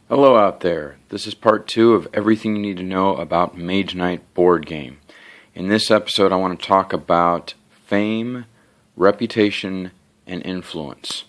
Hello out there. This is part 2 of everything you need to know about Mage Knight Board Game. In this episode I want to talk about fame, reputation, and influence.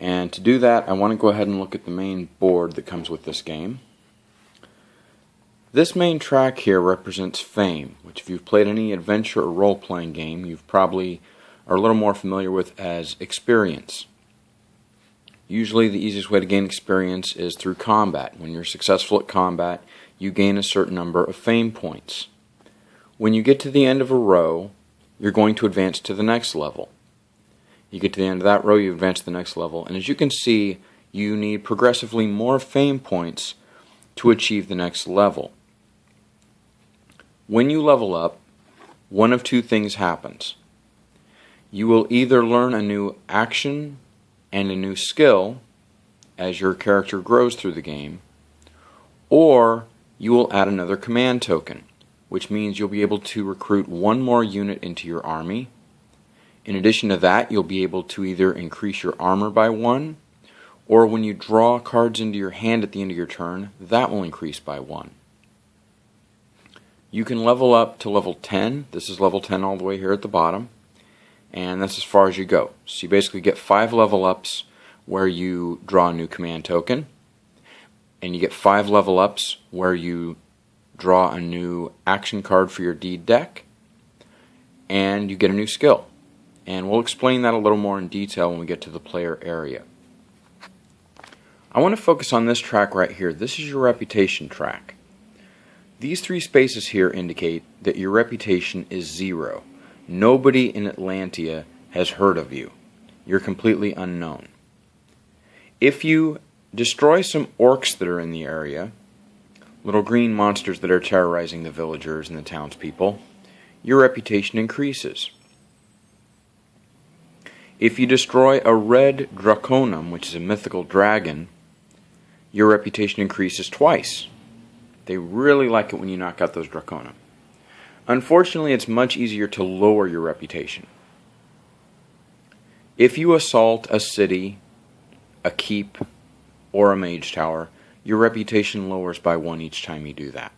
And to do that I want to go ahead and look at the main board that comes with this game. This main track here represents fame, which if you've played any adventure or role-playing game you probably are a little more familiar with as experience. Usually the easiest way to gain experience is through combat. When you're successful at combat, you gain a certain number of fame points. When you get to the end of a row, you're going to advance to the next level. You get to the end of that row, you advance to the next level, and as you can see, you need progressively more fame points to achieve the next level. When you level up, one of two things happens. You will either learn a new action and a new skill as your character grows through the game, or you will add another command token, which means you'll be able to recruit one more unit into your army. In addition to that, you'll be able to either increase your armor by 1, or when you draw cards into your hand at the end of your turn, that will increase by 1. You can level up to level 10. This is level 10 all the way here at the bottom. And that's as far as you go. So you basically get 5 level ups where you draw a new command token, and you get 5 level ups where you draw a new action card for your deed deck, and you get a new skill. And we'll explain that a little more in detail when we get to the player area. I want to focus on this track right here. This is your reputation track. These 3 spaces here indicate that your reputation is 0. Nobody in Atlantia has heard of you. You're completely unknown. If you destroy some orcs that are in the area, little green monsters that are terrorizing the villagers and the townspeople, your reputation increases. If you destroy a red draconum, which is a mythical dragon, your reputation increases twice. They really like it when you knock out those draconum. Unfortunately, it's much easier to lower your reputation. If you assault a city, a keep, or a mage tower, your reputation lowers by 1 each time you do that.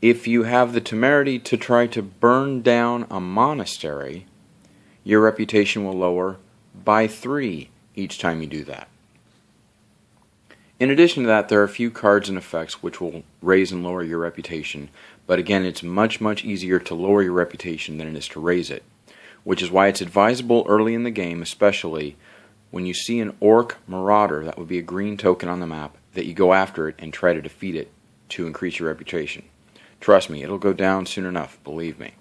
If you have the temerity to try to burn down a monastery, your reputation will lower by 3 each time you do that. In addition to that, there are a few cards and effects which will raise and lower your reputation, but again, it's much easier to lower your reputation than it is to raise it, which is why it's advisable early in the game, especially when you see an orc marauder, that would be a green token on the map, that you go after it and try to defeat it to increase your reputation. Trust me, it'll go down soon enough, believe me.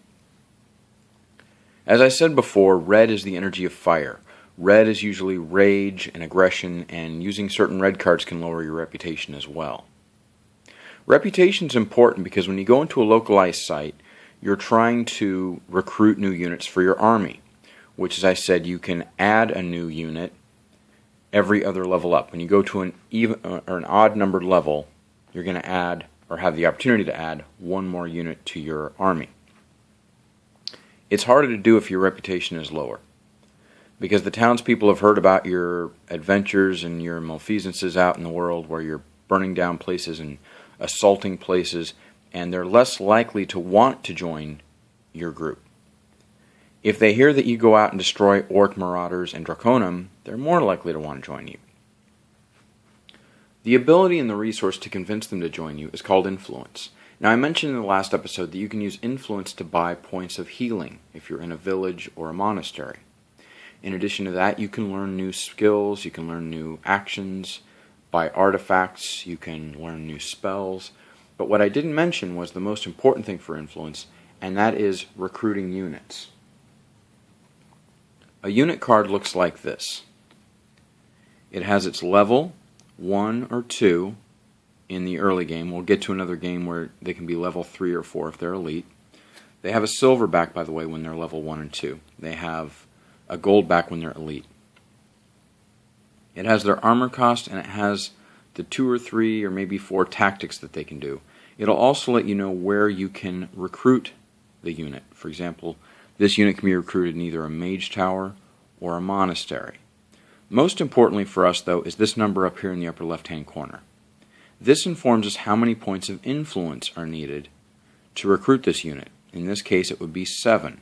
As I said before, red is the energy of fire. Red is usually rage and aggression, and using certain red cards can lower your reputation as well. Reputation is important because when you go into a localized site, you're trying to recruit new units for your army, which, as I said, you can add a new unit every other level up. When you go to an even or an odd numbered level, you're going to add or have the opportunity to add 1 more unit to your army. It's harder to do if your reputation is lower, because the townspeople have heard about your adventures and your malfeasances out in the world where you're burning down places and assaulting places, and they're less likely to want to join your group. If they hear that you go out and destroy orc marauders and draconum, they're more likely to want to join you. The ability and the resource to convince them to join you is called influence. Now, I mentioned in the last episode that you can use influence to buy points of healing if you're in a village or a monastery. In addition to that, you can learn new skills, you can learn new actions, buy artifacts, you can learn new spells. But what I didn't mention was the most important thing for influence, and that is recruiting units. A unit card looks like this. It has its level 1 or 2 in the early game. We'll get to another game where they can be level 3 or 4 if they're elite. They have a silver back, by the way, when they're level 1 and 2. They have a gold back when they're elite. It has their armor cost, and it has the 2 or 3 or maybe 4 tactics that they can do. It'll also let you know where you can recruit the unit. For example, this unit can be recruited in either a mage tower or a monastery. Most importantly for us, though, is this number up here in the upper left-hand corner. This informs us how many points of influence are needed to recruit this unit. In this case, it would be 7.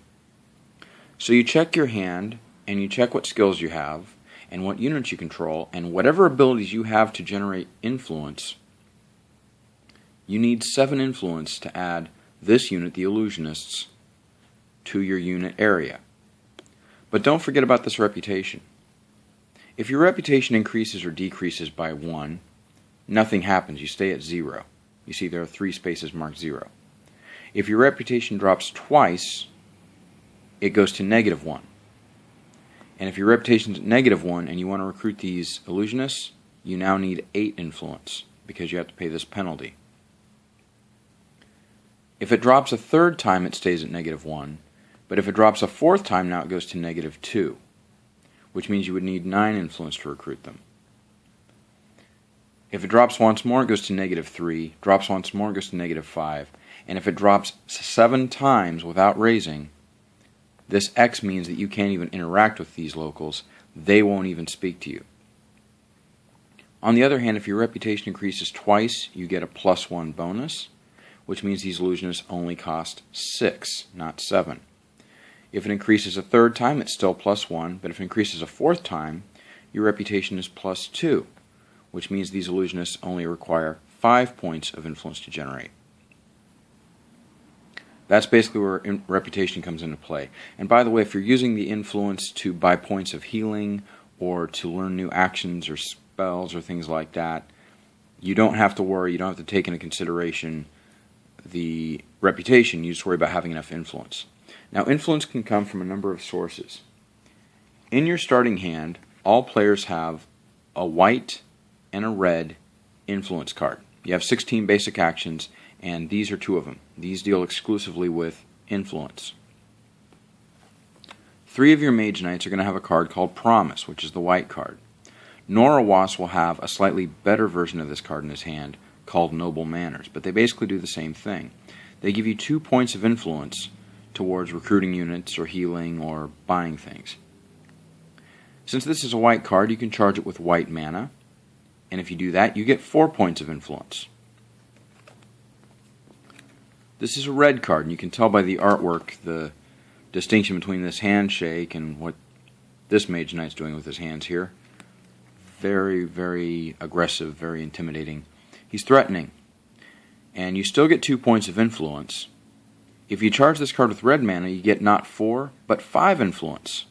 So you check your hand, and you check what skills you have, and what units you control, and whatever abilities you have to generate influence. You need 7 influence to add this unit, the Illusionists, to your unit area. But don't forget about this reputation. If your reputation increases or decreases by 1, nothing happens. You stay at 0. You see there are 3 spaces marked 0. If your reputation drops twice, it goes to -1. And if your reputation is -1 and you want to recruit these Illusionists, you now need 8 influence because you have to pay this penalty. If it drops a 3rd time, it stays at -1, but if it drops a 4th time, now it goes to -2, which means you would need 9 influence to recruit them. If it drops once more, it goes to -3, drops once more, it goes to -5, and if it drops 7 times without raising, this X means that you can't even interact with these locals. They won't even speak to you. On the other hand, if your reputation increases twice, you get a +1 bonus, which means these Illusionists only cost 6, not 7. If it increases a 3rd time, it's still +1, but if it increases a 4th time, your reputation is +2, which means these Illusionists only require 5 points of influence to generate. That's basically where reputation comes into play. And by the way, if you're using the influence to buy points of healing or to learn new actions or spells or things like that, you don't have to worry, you don't have to take into consideration the reputation. You just worry about having enough influence. Now, influence can come from a number of sources. In your starting hand, all players have a white and a red influence card. You have 16 basic actions, and these are 2 of them. These deal exclusively with influence. 3 of your Mage Knights are going to have a card called Promise, which is the white card. Norawas will have a slightly better version of this card in his hand called Noble Manners, but they basically do the same thing. They give you 2 points of influence towards recruiting units or healing or buying things. Since this is a white card, you can charge it with white mana, and if you do that, you get 4 points of influence. This is a red card, and you can tell by the artwork the distinction between this handshake and what this Mage Knight's doing with his hands here. Very, very aggressive, very intimidating. He's threatening, and you still get 2 points of influence. If you charge this card with red mana, you get not 4, but 5 influence.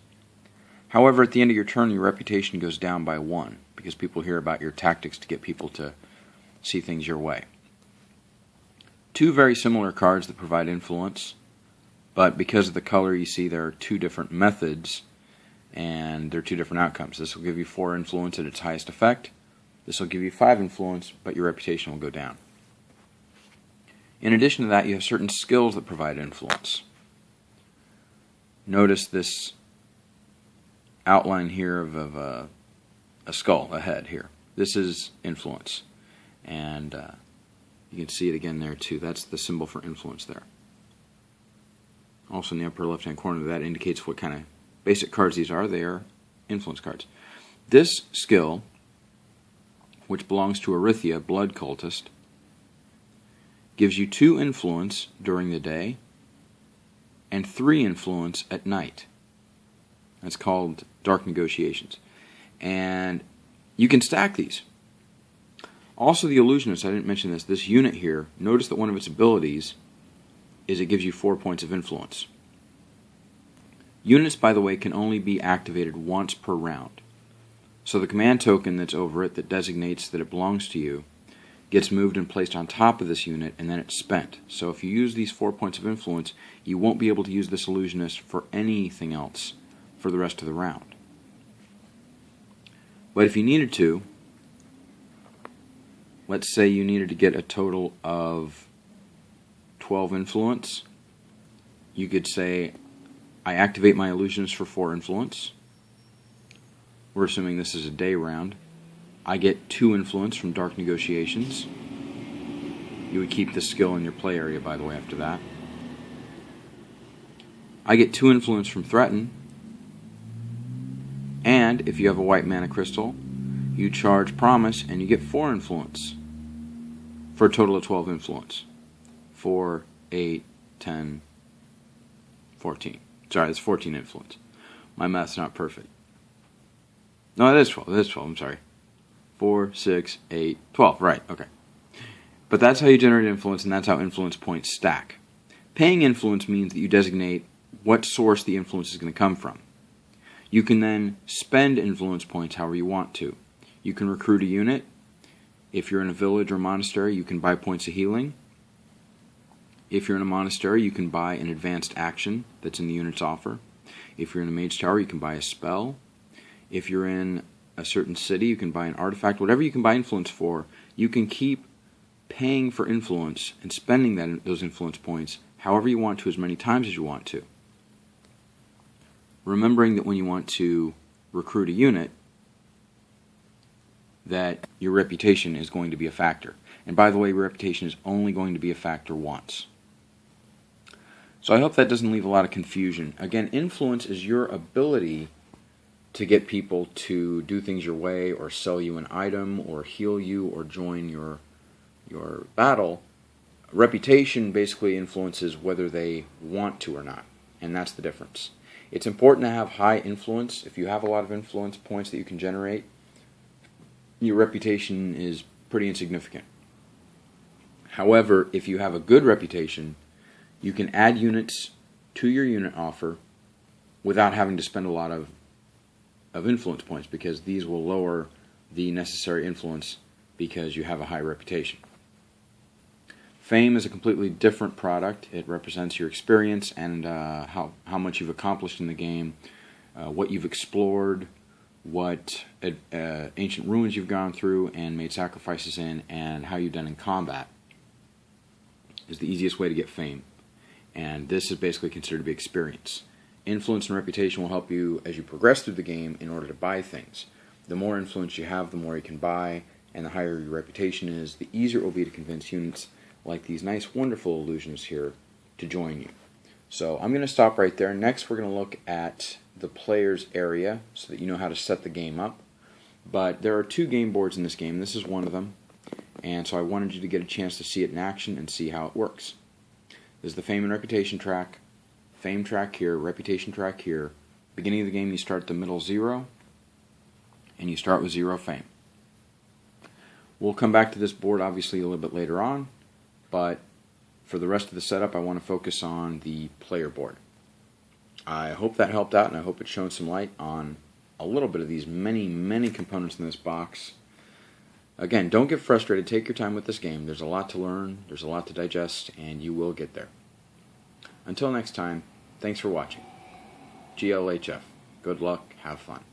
However, at the end of your turn, your reputation goes down by 1, because people hear about your tactics to get people to see things your way. 2 very similar cards that provide influence, but because of the color, you see there are 2 different methods, and there are 2 different outcomes. This will give you 4 influence at its highest effect. This will give you 5 influence, but your reputation will go down. In addition to that, you have certain skills that provide influence. Notice this outline here of a skull, a head here. This is influence. And you can see it again there too. That's the symbol for influence there. Also in the upper left-hand corner, that indicates what kind of basic cards these are. They are influence cards. This skill, which belongs to Arithia, Blood Cultist, gives you 2 influence during the day and 3 influence at night. That's called Dark Negotiations. And you can stack these. Also the Illusionist, I didn't mention this unit here, notice that one of its abilities is it gives you 4 points of influence. Units, by the way, can only be activated once per round. So the command token that's over it that designates that it belongs to you gets moved and placed on top of this unit, and then it's spent. So if you use these 4 points of influence, you won't be able to use this Illusionist for anything else for the rest of the round. But if you needed to, let's say you needed to get a total of 12 influence, you could say, I activate my Illusionist for 4 influence. We're assuming this is a day round. I get 2 influence from Dark Negotiations. You would keep this skill in your play area, by the way, after that. I get 2 influence from Threaten. And if you have a white mana crystal, you charge Promise and you get 4 influence for a total of 12 influence. 4, 8, 10, 14. Sorry, that's 14 influence. My math's not perfect. No, it is 12. It is 12. I'm sorry. 4, 6, 8, 12. Right, okay. But that's how you generate influence, and that's how influence points stack. Paying influence means that you designate what source the influence is going to come from. You can then spend influence points however you want to. You can recruit a unit. If you're in a village or monastery, you can buy points of healing. If you're in a monastery, you can buy an advanced action that's in the unit's offer. If you're in a mage tower, you can buy a spell. If you're in a certain city, you can buy an artifact. Whatever you can buy influence for, you can keep paying for influence and spending those influence points however you want to, as many times as you want to. Remembering that when you want to recruit a unit, that your reputation is going to be a factor. And by the way, your reputation is only going to be a factor once. So I hope that doesn't leave a lot of confusion. Again, influence is your ability to get people to do things your way, or sell you an item, or heal you, or join your battle. Reputation basically influences whether they want to or not, and that's the difference. It's important to have high influence. If you have a lot of influence points that you can generate, your reputation is pretty insignificant. However, if you have a good reputation, you can add units to your unit offer without having to spend a lot of influence points, because these will lower the necessary influence because you have a high reputation. Fame is a completely different product. It represents your experience and how much you've accomplished in the game, what you've explored, what ancient ruins you've gone through and made sacrifices in, and how you've done in combat is the easiest way to get fame. And this is basically considered to be experience. Influence and reputation will help you as you progress through the game in order to buy things. The more influence you have, the more you can buy, and the higher your reputation is, the easier it will be to convince units like these nice, wonderful illusions here to join you. So I'm going to stop right there. Next, we're going to look at the player's area so that you know how to set the game up. But there are 2 game boards in this game. This is one of them. And so I wanted you to get a chance to see it in action and see how it works. This is the Fame and Reputation track. Fame track here, Reputation track here. Beginning of the game, you start at the middle 0, and you start with 0 fame. We'll come back to this board obviously a little bit later on, but for the rest of the setup, I want to focus on the player board. I hope that helped out, and I hope it's shown some light on a little bit of these many components in this box. Again, don't get frustrated. Take your time with this game. There's a lot to learn, there's a lot to digest, and you will get there. Until next time, thanks for watching. GLHF. Good luck, have fun.